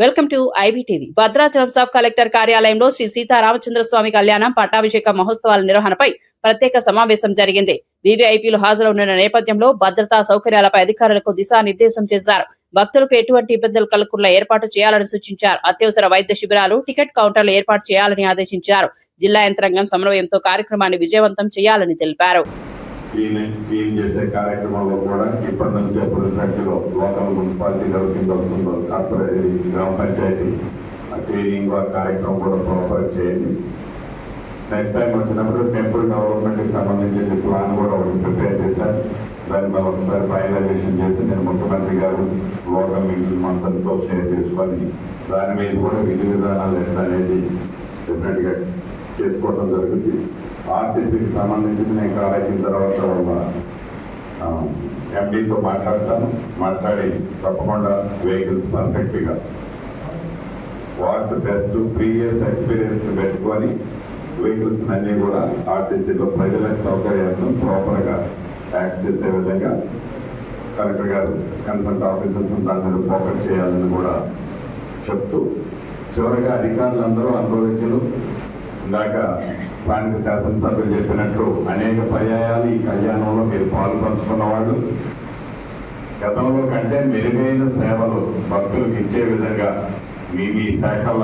Welcome to IBTV. Bhadrachalam sub collector కార్యాలయంలో శ్రీ సీతారామచంద్ర స్వామి కళ్యాణం పట్టాభిషేక మహోత్సవాల నిర్వహణపై ప్రత్యేక సమావేశం జరిగింది. వీవీఐపీలు హాజరవుతున్న నేపథ్యంలో భద్రతా సౌకర్యాలపై అధికారులకు దిశానిర్దేశం చేశారు. భక్తులకు ఎటువంటి ఇబ్బందులు కలగకుండా ఏర్పాటు చేయాలని సూచించారు. అత్యవసర వైద్య శిబిరాలు, టికెట్ కౌంటర్లు ఏర్పాటు చేయాలని ఆదేశించారు. జిల్లా యంత్రాంగం సమన్వయంతో కార్యక్రమాన్ని విజయవంతం చేయాలని తెలిపారు. క్లీన్ చేసే కార్యక్రమంలో కూడా ఇప్పటి నుంచి ఎప్పుడు ఫ్యాక్టరీలో లోకల్ మున్సిపాలిటీ కింద వస్తుందో కార్పొరేట్ గ్రామ పంచాయతీ క్లీనింగ్ కార్యక్రమం కూడా ప్రాపర్ చేయండి. నెక్స్ట్ టైం వచ్చినప్పుడు టెంపుల్ డెవలప్మెంట్కి సంబంధించిన ప్లాన్ కూడా ఒకటి ప్రిపేర్ చేశారు. దాన్ని మనం ఒకసారి ఫైనలైజేషన్ చేసి నేను ముఖ్యమంత్రి గారు లోకల్ మిగిలిన మంత్రులతో షేర్ చేసుకొని దాని మీద కూడా విధి విధానాలు ఎట్లా అనేది డెఫినెట్గా చేసుకోవడం జరుగుతుంది. ఆర్టీసీకి సంబంధించి నేను కాలేజీ తర్వాత ఎండీతో మాట్లాడి తప్పకుండా వెహికల్స్ పర్ఫెక్ట్గా వాట్ బెస్ట్ ప్రీవియస్ ఎక్స్పీరియన్స్ పెట్టుకొని వెహికల్స్ అన్నీ కూడా ఆర్టీసీలో ప్రజలకు సౌకర్యాలను ప్రాపర్గా యాక్ట్ చేసే విధంగా కలెక్టర్ గారు కన్సల్ట్ ఆఫీసర్స్ దాని మీద ఫోకస్ చేయాలని కూడా చెప్తూ చివరిగా అధికారులందరూ అనుభవజ్ఞులు ఇందాక స్థానిక శాసనసభ్యులు చెప్పినట్లు అనేక పర్యాయాలు ఈ కళ్యాణంలో మీరు పాల్పంచుకున్న వాళ్ళు గతంలో కంటే మెరుగైన సేవలు భక్తులకు ఇచ్చే విధంగా మీ శాఖల్లో